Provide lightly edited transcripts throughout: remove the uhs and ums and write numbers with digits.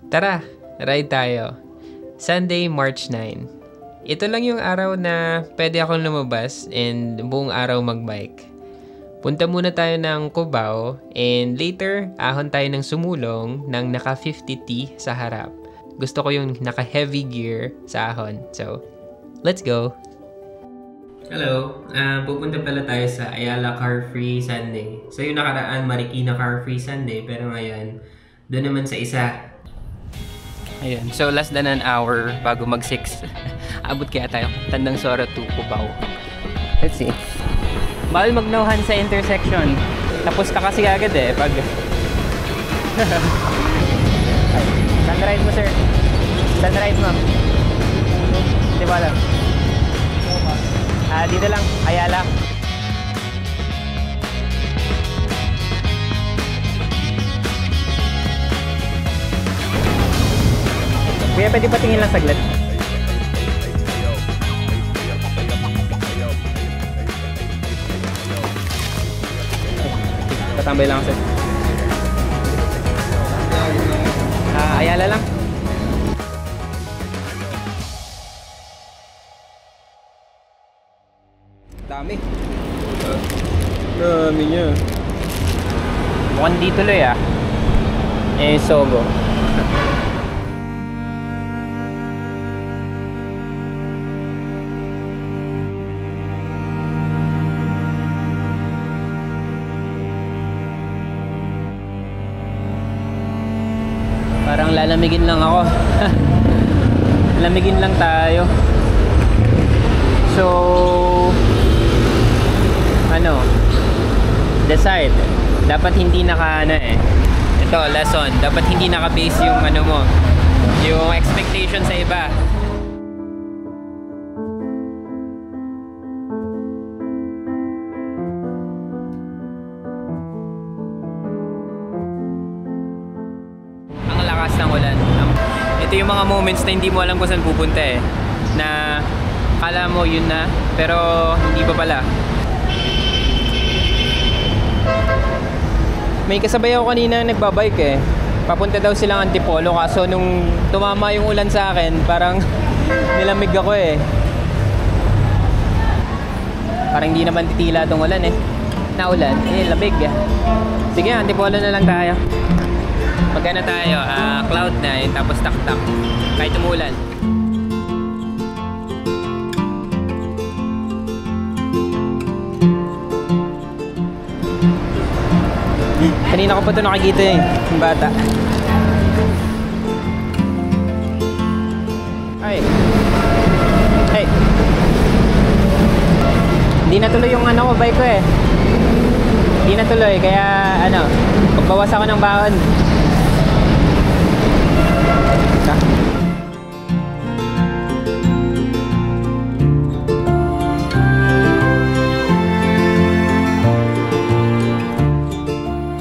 Tara, ride tayo. Sunday, March 9. Ito lang yung araw na pwede akong lumabas and buong araw magbike. Punta muna tayo ng Cubao and later, ahon tayo ng sumulong ng naka 50T sa harap. Gusto ko yung naka heavy gear sa ahon. So, let's go! Hello! Pupunta pala tayo sa Ayala Car Free Sunday. So yung nakaraan, Marikina Car Free Sunday, pero ngayon, doon naman sa isa. Ayun, so less than an hour bago mag 6. Abot kaya tayo, Tandang Sora to Cubao. Let's see. Bawal magnauhan sa intersection. Tapos ka kasi agad eh, pag... Saan ride mo, sir? Saan ride mo? Di ba alam? Dito lang, Ayala. Kuya, pwede patingin lang saglit. Tatambay lang sir. Ayala lang. Dami. Dami niya. Mukhang di tuloy Sogo. Parang lalamigin lang ako. Lalamigin lang tayo. So, decide. Dapat hindi ito, lesson. Dapat hindi naka-base yung mo, yung expectation sa iba. Ang lakas ng ulan. Ito yung mga moments na hindi mo alam kung saan pupunta na kala mo yun na, pero hindi pa pala. May kasabay ako kanina nagbabike Papunta daw silang Antipolo, kaso nung tumama yung ulan sa akin, parang nilamig ako Parang hindi naman titila tong ulan Naulan, lamig Sige, Antipolo na lang tayo. Magkano tayo? Cloud9, tapos tak-tak. Kahit umulan. Kanina ko pa ito nakikita yung bata. Ay. Hey. Hindi natuloy yung bike ko Hindi natuloy, kaya magbawas ako ng baon.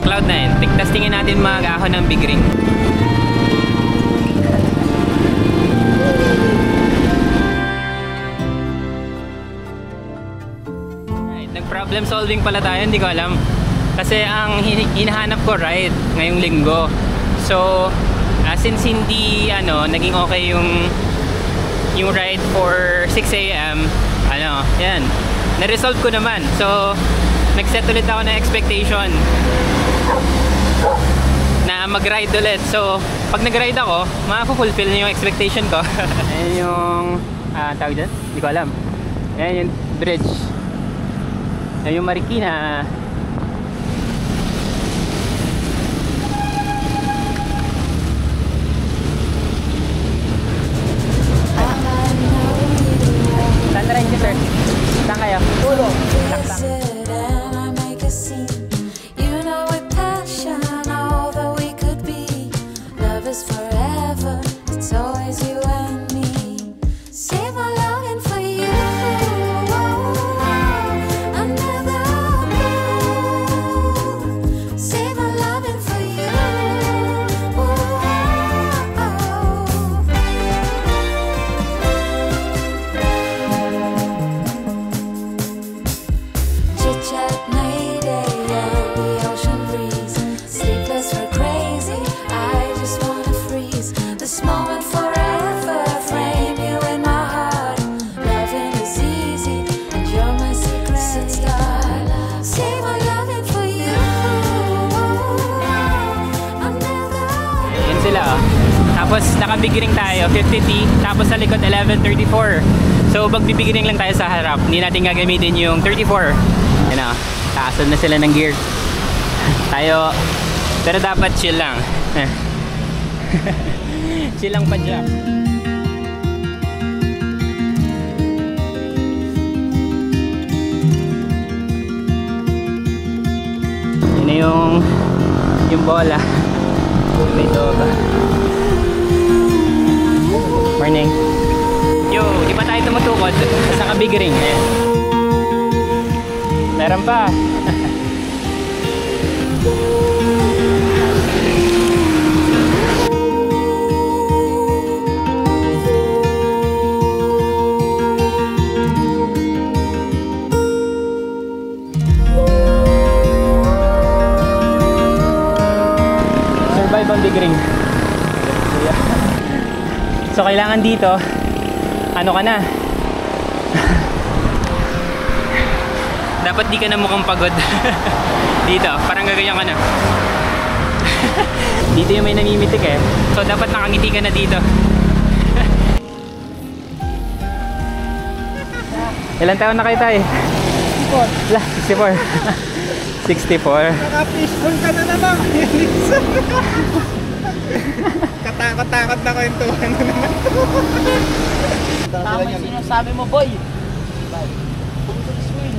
Cloud9, testingin natin mag-ahon ng big ring. Right, nag-problem solving pala tayo, hindi ko alam. Kasi ang hinahanap ko ride ngayong linggo. So, since hindi naging okay yung ride for 6 AM, yan, na-resolve ko naman. So, nag-set ulit ako ng expectation na mag-ride ulit. So, pag nag-ride ako, maka-fulfill na yung expectation ko. Ayan yung tawag dyan? Hindi ko alam. Ayan yung bridge. Ayan yung Marikina. Saan rin kayo, sir? Saan kayo? Tulo. Taktak. Forever, it's always you and me. Save my longing for you. Another move. Save my loving for you. Chit chat night and the ocean breeze. Sleepless, we're crazy. I just wanna free. sila oh. Tapos naka-big ring tayo, 50T. Tapos sa likod 1134. So mag-big ring lang tayo sa harap. Hindi natin gagamitin yung 34. Yan o, kaasad na sila ng gear. Tayo, pero dapat chill lang. Chill lang pa dyan. Yun na yung bola. May doga. Morning. Yo, di ba tayo tumutukod? Sa kabig ring. Ayan. Meron pa. Survive ang big ring. So kailangan dito, ano ka na? Dapat di ka na mukhang pagod. Dito, parang gaganyan ka na. Dito yung may namimitik eh. So dapat nakangiti ka na dito. Ilan taon na kayo tayo? 64. 64. Naka-fishball ka na naman. Katakot-takot na kwentuhan na naman to. Tama yung sinasabi mo, boy. Pumunta sa swing.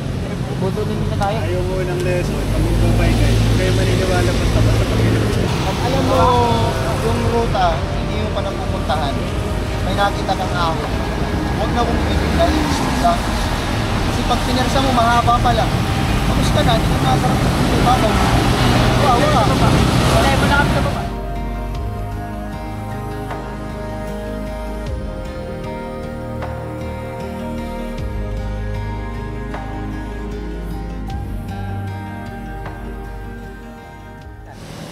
Buto din nila tayo. Ayaw mo ng lesson. Pag-ubay guys. Kayo maniniwala basta sa Panginoon. Alam mo, yung ruta, hindi yung pa napupuntahan. May nakita kang ahon. Huwag na kong ibigay. Lang. Kasi pag pinersa mo, mahaba pa lang. Tapos ka na, hindi ka nakasarap sa pagbabaw. Wala. Wala mo na kami sa baba.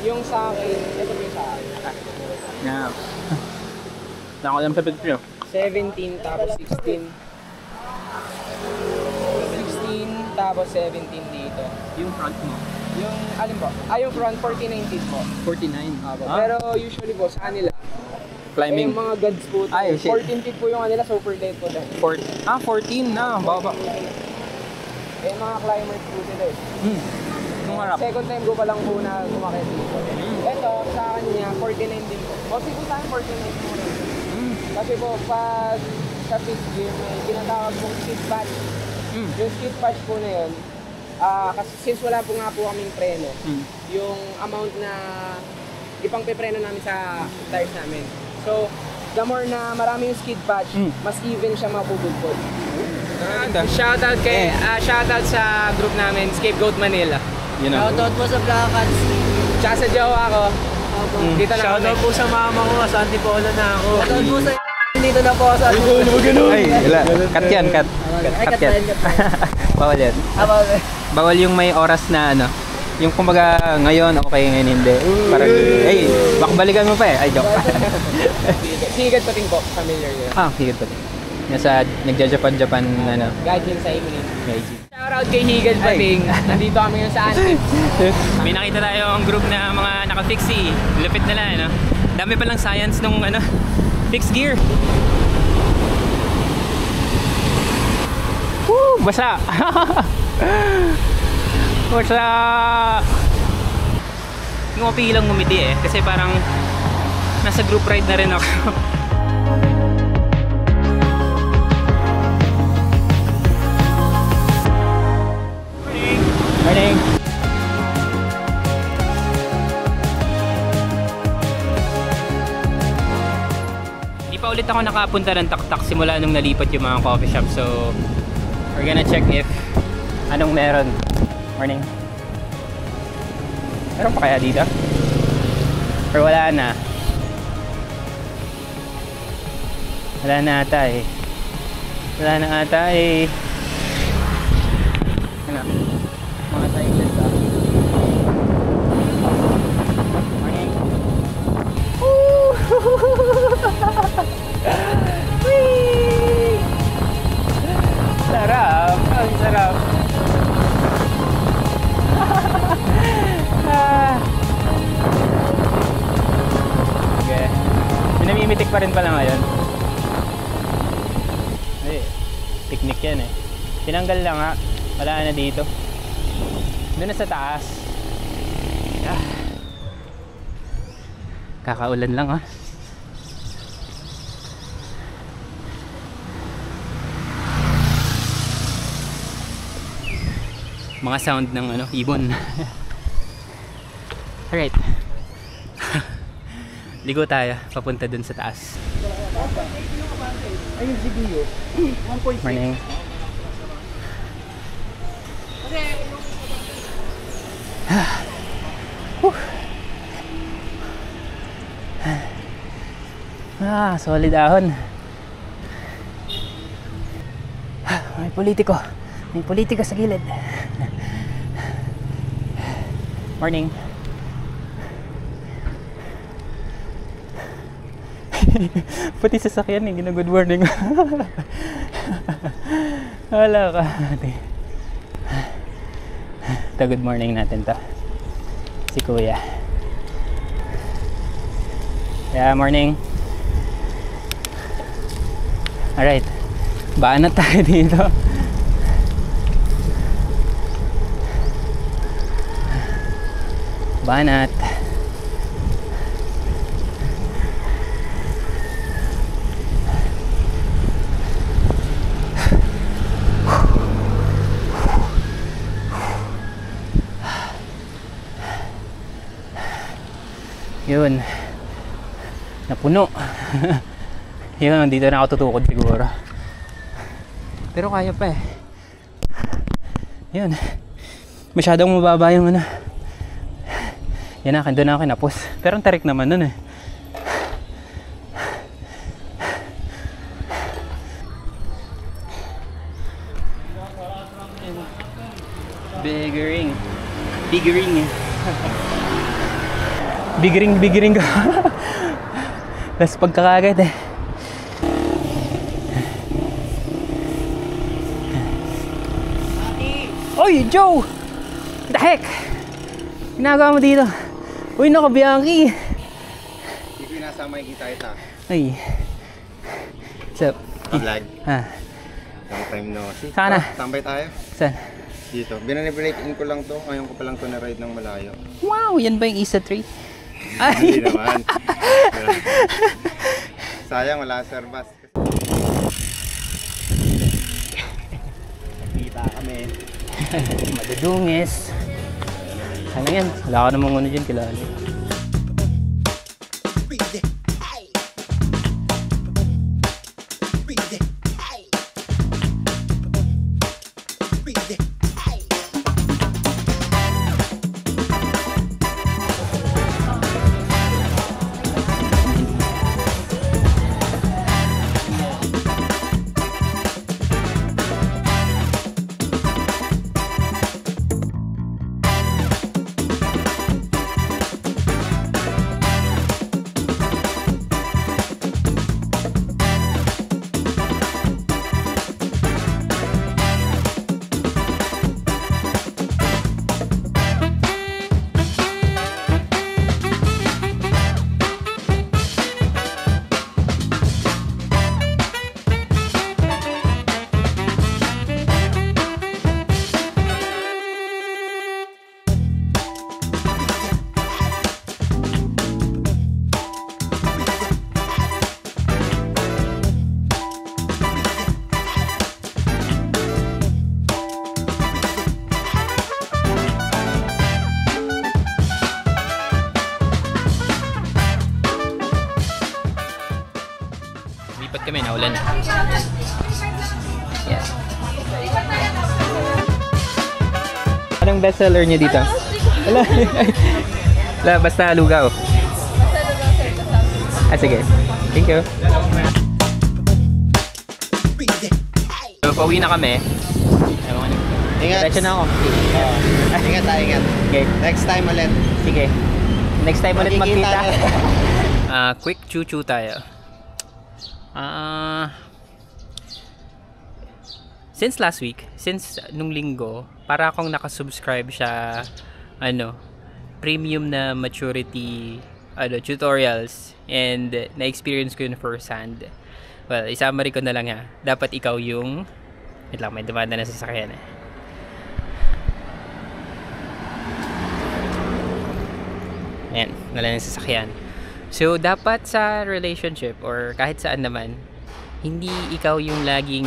Yung sa akin, ito yung sa akin. Yeah. Nakalam sa picture. 17 tapos 16. 16 tapos 17 dito. Yung front mo. Yung, alin ba? Yung front 49 feet po. 49. Pero usually po sa kanila, Climbing. yung mga gods po, Ay, shit. 14 feet po yung kanila, super light po dahil. 14 na. Baba. Mga climbers po sila eh. Nung harap. Second time ko pa lang po na kumakit dito. Ito, sa kanya, 49 din po. Mostly po sa akin, 49 po rin. Kasi po, pag sa pit gear, may tinatawag pong skid patch. Yung skid patch po na yun, kasi since wala po nga po kaming preno, yung amount na ipang pepreno namin sa tires namin. So, the more na marami yung skid patch, mas even siya mapupudpod. Shoutout kay, shoutout sa group namin, Scapegoat Manila. Shoutout po sa Black Cats. Tsaka sa jowa ko. Dito na Shoutout po sa mama ko. Sa Antipolo na ako. Shoutout po sa dito na po ako sa Ay, wala. Cut yan, cut. Cut yan. Bawal yan. Bawal yung may oras na ano. Yung kumbaga ngayon, okay, ngayon hindi. Parang, ay, bakbalikan mo pa eh. Ay, joke. Higad pating po, familiar yun. Higit pati. Nasa, nagja-Japan, ano. Gajin sa Evelyn. Gaijin. Shoutout kay Higad pating. Nandito kami ngayon sa Antip. May nakita tayong group na mga naka-fixie. Lupit nila, ano. Dami palang science nung, ano, fixed gear. Woo! Basa! Basa! Ngupi lang ngumiti eh. Kasi parang nasa group ride na rin ako. Morning! Hindi pa ulit ako nakapunta ng taktak simula nung nalipat yung mga coffee shop. So, we're gonna check if anong meron. Morning! Meron pa kaya dito? Or wala na? Wala na ata eh. Wala na ata eh. Ano? Mga cyclist ah. Morning. Whee! Sarap! Ang sarap! namimitik pa rin pala ngayon. Ay, picnic yan eh. Tinanggal lang nga. Wala na dito. Doon na sa taas. Ah. Kakaulan lang ha. Mga sound ng ano, ibon. Alright. Ligo tayo, papunta dun sa taas. Ayun si Gio. 1.6. Morning. Solid ahon. May politiko. May politika sa gilid. Morning. Pati sasakyan eh, gina-good morning. Wala ka. Ito, good morning natin to. Si Kuya. Yeah, morning. Alright. Baan na tayo dito. Banat. Yun. Napuno. Yun, dito na ako tutukod siguro. Pero kaya pa eh. Yun. Masyadong mababa yung ano. Yan na, doon na ako kinapos. Pero ang tarik naman nun eh. Biggering. Biggering. Biggering ka. Last pagkakagat eh. Oy, Joe! What the heck? Ginagawa mo dito? Uy, naka Bianchi. Hindi ko inasama yung kita ita. Ay. What's up? Vlog. Ha? Long time no see. Sana. Tambay tayo. Saan? Dito. Binanibreak in ko lang to. Ngayon ko pa lang to na-ride ng malayo. Wow, yan ba yung isa 3? Hindi Ay! naman. Sayang, wala service. Nakita kami. Madudungis. Ano yan? Wala ka namang ano dyan, kilala. Lipat kami, naulan. Yeah. Anong bestseller niyo dito? Wala. Wala, basta lugaw. Ah, sige. Thank you. So, pauwi na kami. Ingat. Diretso na ako. Ingat tayo, ingat. Okay. Next time ulit. Sige. Next time ulit Magkikita magkita. Quick chuchu tayo. Since last week, since nung linggo, para akong nakasubscribe siya, premium na maturity, tutorials and na-experience ko yun first hand. Well, i-summary ko na lang ha. Dapat ikaw yung... Wait lang, may dumanda na sa sasakyan eh. Ayan, wala na sasakyan. So, dapat sa relationship or kahit saan naman, hindi ikaw yung laging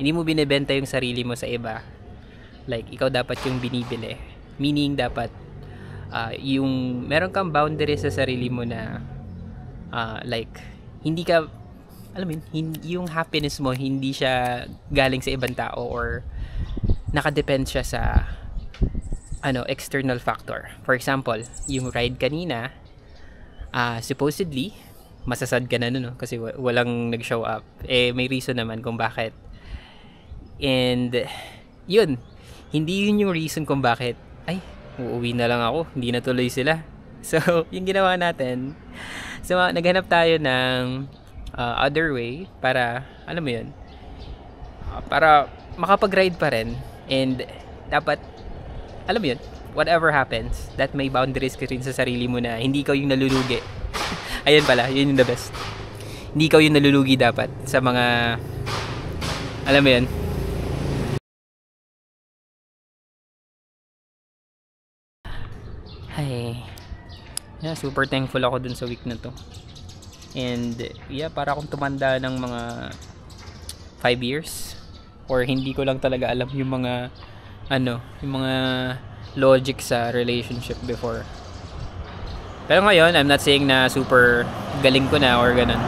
hindi mo binibenta yung sarili mo sa iba. Like, ikaw dapat yung binibili. Meaning, dapat yung meron kang boundaries sa sarili mo na like, hindi ka, alam mo yun, yung happiness mo, hindi siya galing sa ibang tao or nakadepend siya sa external factor. For example, yung ride kanina, supposedly, masasad ka na nun, no? Kasi walang nag-show up. Eh, may reason naman kung bakit. And, yun. Hindi yun yung reason kung bakit, ay, uuwi na lang ako. Hindi na tuloy sila. So, yung ginawa natin, so, naghanap tayo ng other way para, alam mo yun, para makapag-ride pa rin. And, dapat, alam mo yun, whatever happens, that may boundaries ka rin sa sarili mo na hindi ikaw yung nalulugi. Ayun pala, yun yung the best. Hindi ikaw yung nalulugi dapat sa mga, alam mo yun. Ay, yeah, super thankful ako dun sa week na to. And yeah, para akong tumanda ng mga 5 years. Or hindi ko lang talaga alam yung mga yung mga logic sa relationship before. Pero ngayon, I'm not saying na super galing ko na or ganun.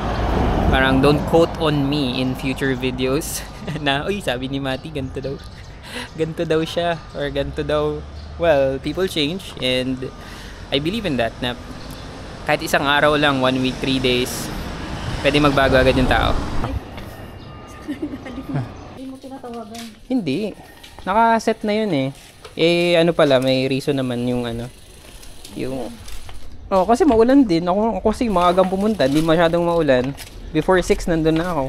Parang don't quote on me in future videos na, uy, sabi ni Mati, ganito daw. Ganito daw siya or ganito daw. Well, people change and I believe in that na kahit isang araw lang, 1 week, 3 days, pwede magbago agad yung tao. Hindi mo tinatawagan. Hindi. Naka-set na yun eh. Eh, pala, may reason naman yung yung... Oh, kasi maulan din. Ako kasi maagang pumunta, hindi masyadong maulan. Before 6, nandun na ako.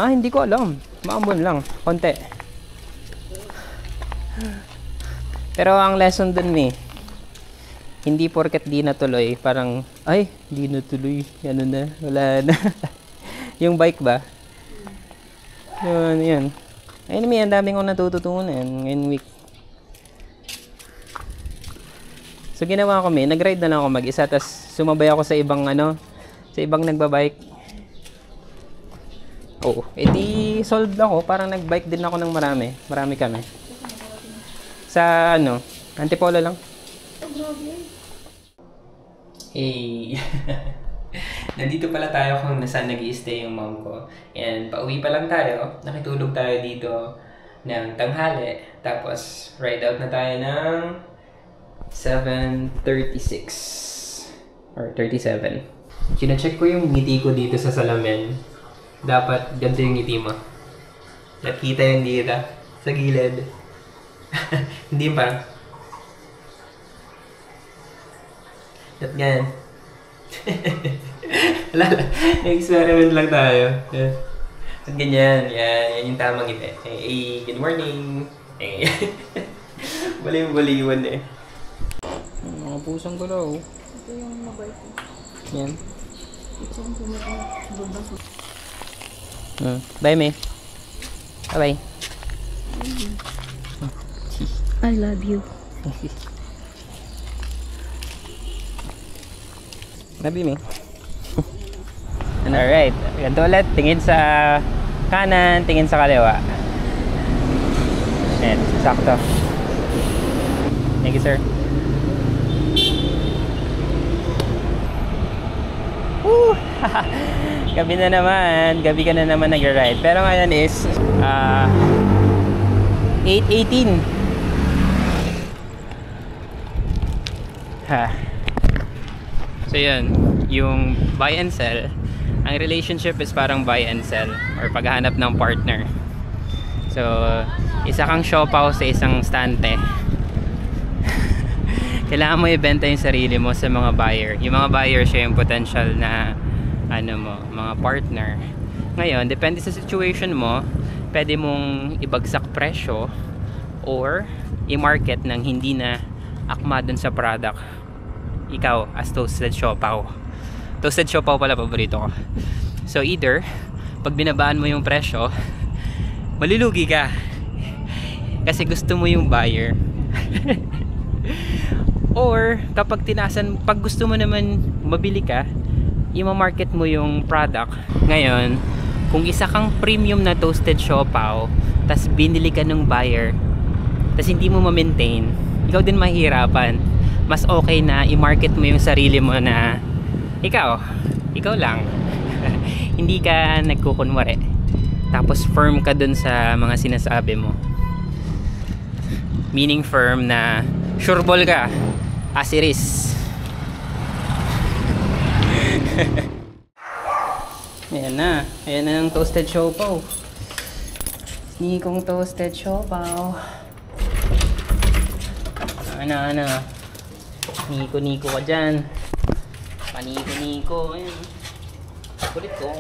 Hindi ko alam. Maambon lang. Konti. Pero ang lesson dun hindi porket di natuloy, parang, ay, di natuloy. Na, wala na. Yung bike ba? Yun. Ayun, ang daming kong natututunan ngayong week. So, ginawa ko, nag-ride na lang ako mag-isa, tas sumabay ako sa ibang, sa ibang nagbabike. Oo, edi solved ako, parang nag-bike din ako ng marami. Marami kami. Sa, Antipolo lang. Hey! Nandito pala tayo kung nasaan nag-i-stay yung mom ko. And pauwi pa lang tayo. Nakitulog tayo dito ng tanghali. Tapos ride out na tayo ng 7:36 or 37. Chine-check ko yung ngiti ko dito sa salamin. Dapat ganito yung ngiti mo. Nakita yung dito sa gilid. Hindi yung parang at ganyan. Nag-experiment lang tayo. At ganyan. Yan yung tamang ngiti. Hey, good morning. Hey. Baliw-baliwan eh. Mga pusang gulaw. Ito yung mabait ko. Yan. Ito yung pumabas. Bye, May. Bye-bye. I love you. Love you, May. Alright. Ganito ulit. Tingin sa kanan, tingin sa kaliwa. Ayan. Sakto. Thank you, sir. Woo! Gabi na naman. Gabi ka na naman nag-ride. Pero ngayon is 8:18. So yun, yung buy and sell. Ang relationship is parang buy and sell or paghahanap ng partner. So, isa kang siopaw sa isang stante. Kailangan mo ibenta yung sarili mo sa mga buyer. Yung mga buyer siya yung potential na mga partner. Ngayon, depende sa situation mo, pwede mong ibagsak presyo or i-market ng hindi na akma dun sa product ikaw as toasted siopaw. Toasted siopaw pala paborito ko. So either pag binabaan mo yung presyo, malulugi ka kasi gusto mo yung buyer. Or kapag tinasan, pag gusto mo naman mabili ka, i-market mo yung product. Ngayon, kung isa kang premium na toasted siopaw, tas binili ka ng buyer, tas hindi mo ma-maintain, ikaw din mahihirapan. Mas okay na i-market mo yung sarili mo na ikaw lang. Hindi ka nagkukunwari. Tapos firm ka dun sa mga sinasabi mo. Meaning firm na sureball ka. Asiris. Ayan na. Ayan na ang toasted siopaw. Sneakong toasted siopaw. Ano. Niko ka dyan. Paniko-niko. Ayan. Kulit to.